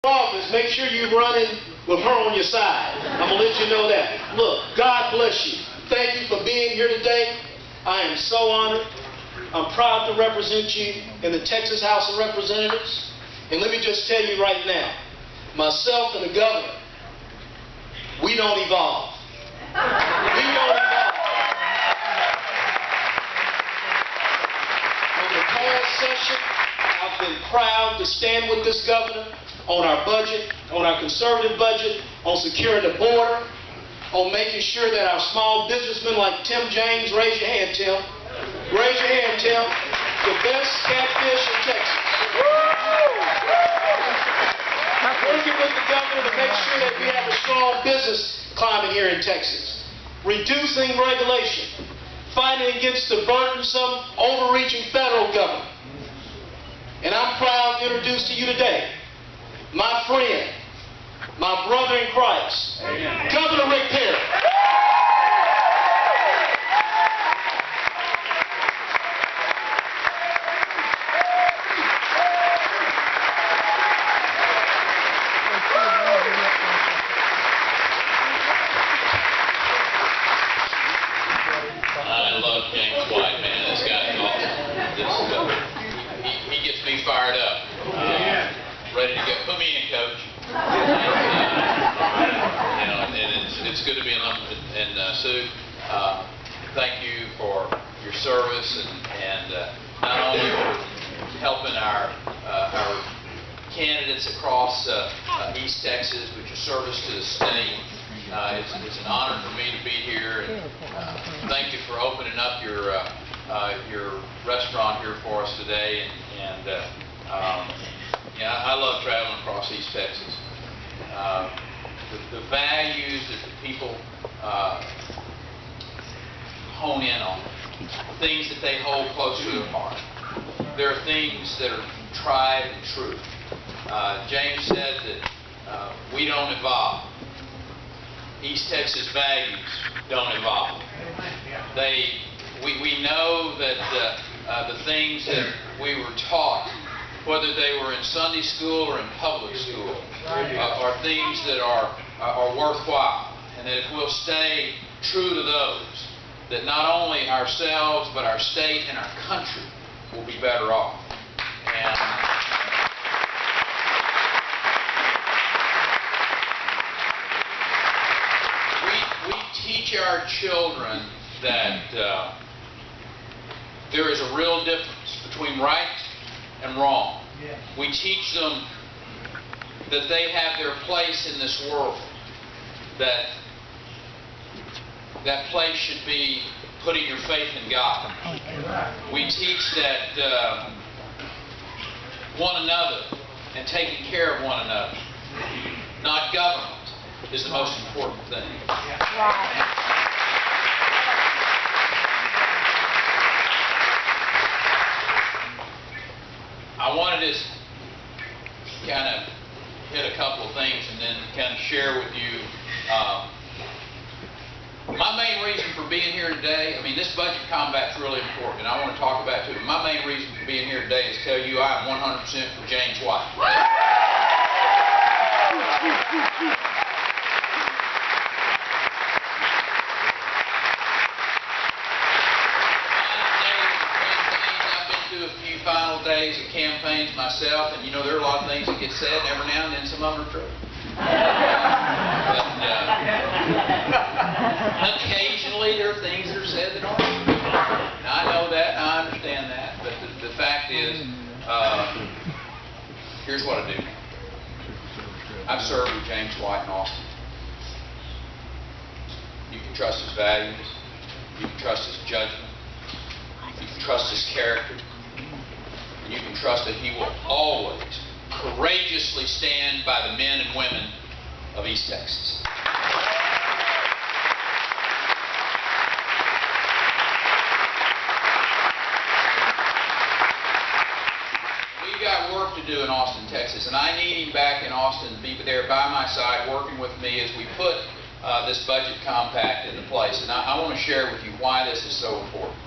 office, make sure you're running with her on your side. I'm going to let you know that. Look, God bless you. Thank you for being here today. I am so honored. I'm proud to represent you in the Texas House of Representatives. And let me just tell you right now, myself and the governor, we don't evolve. We don't evolve. In the past session, I've been proud to stand with this governor on our budget, on our conservative budget, on securing the border, on making sure that our small businessmen like Tim James, raise your hand, Tim. Raise your hand, Tim. The best catfish in Texas. Working with the governor to make sure that we have a strong business climate here in Texas. Reducing regulation. Fighting against the burdensome, overreaching federal government. And I'm proud to introduce to you today my friend, my brother in Christ, Governor Rick Perry. I love James White, man. This guy's awesome. He gets me fired up. Ready to go. Put me in, Coach. It's good to be in Sue. Thank you for your service and not only for helping our candidates across East Texas, but your service to the state. It's an honor for me to be here, and thank you for opening up your restaurant here for us today. Yeah, I love traveling across East Texas. The values that the people hone in on, things that they hold close to their heart. There are things that are tried and true. James said that we don't evolve. East Texas values don't evolve. We know that the things that we were taught, whether they were in Sunday school or in public school, are things that are worthwhile, and that if we'll stay true to those, that not only ourselves but our state and our country will be better off. And we teach our children that there is a real difference between right and wrong. We teach them that they have their place in this world, that that place should be putting your faith in God. We teach that one another and taking care of one another, not government, is the most important thing. I wanted to kind of hit a couple of things and then kind of share with you my main reason for being here today. I mean, this budget combat's really important, and I want to talk about it too. My main reason for being here today is to tell you I am 100% for James White. A few final days of campaigns myself, and you know there are a lot of things that get said, and every now and then some of them are true. Occasionally there are things that are said that aren't true. Now, I know that, and I understand that, but the fact is, here's what I do. I've served with James White in Austin. You can trust his values. You can trust his judgment. You can trust his character. You can trust that he will always courageously stand by the men and women of East Texas. We've got work to do in Austin, Texas, and I need him back in Austin to be there by my side working with me as we put this budget compact into place. And I want to share with you why this is so important.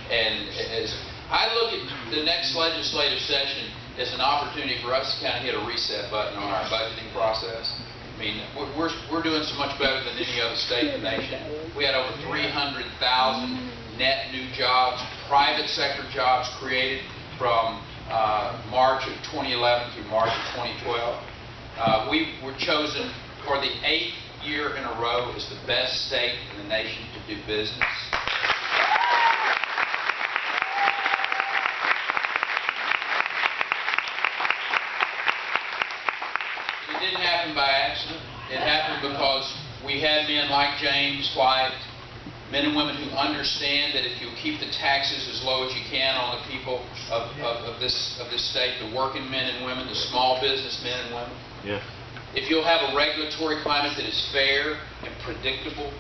And as I look at the next legislative session as an opportunity for us to kind of hit a reset button on our budgeting process. I mean, we're doing so much better than any other state in the nation. We had over 300,000 net new jobs, private sector jobs created from March of 2011 through March of 2012. We were chosen for the 8th year in a row as the best state in the nation to do business. It didn't happen by accident. It happened because we had men like James White, men and women who understand that if you keep the taxes as low as you can on the people of this state, the working men and women, the small business men and women, Yeah. if you'll have a regulatory climate that is fair and predictable,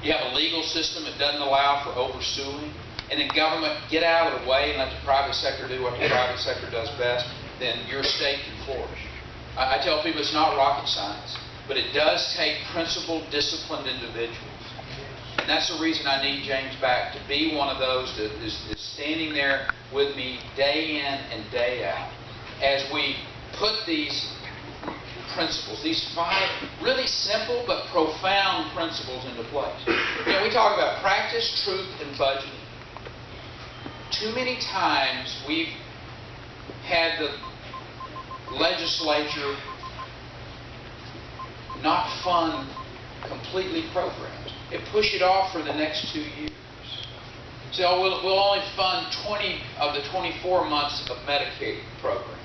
you have a legal system that doesn't allow for oversuing, and then government get out of the way and let the private sector do what the private sector does best, then your state can flourish. I tell people it's not rocket science, but it does take principled, disciplined individuals. And that's the reason I need James back, to be one of those that is standing there with me day in and day out as we put these principles, these 5 really simple but profound principles into place. You know, we talk about practice, truth, and budgeting. Too many times we've had the legislature not fund completely programs. It push it off for the next 2 years. So we'll only fund 20 of the 24 months of Medicaid program,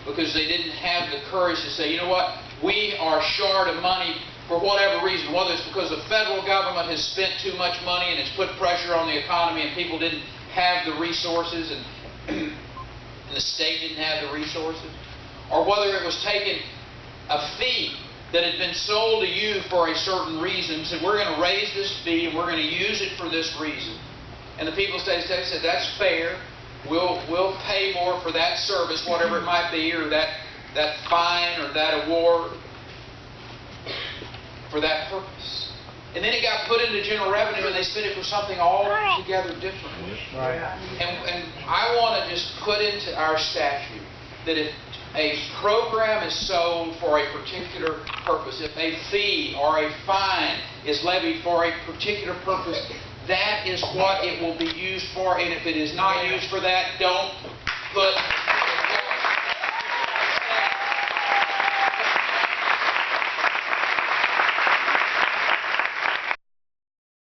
because they didn't have the courage to say, you know what, we are short of money for whatever reason, whether it's because the federal government has spent too much money and it's put pressure on the economy and people didn't have the resources and the state didn't have the resources, or whether it was taking a fee that had been sold to you for a certain reason, said we're going to raise this fee and we're going to use it for this reason. And the people said that's fair. We'll pay more for that service, whatever it might be, or that fine or that award for that purpose. And then it got put into general revenue and they spent it for something altogether different. Right. And I want to just put into our statute that if a program is sold for a particular purpose, if a fee or a fine is levied for a particular purpose, that is what it will be used for, and if it is not used for that, don't put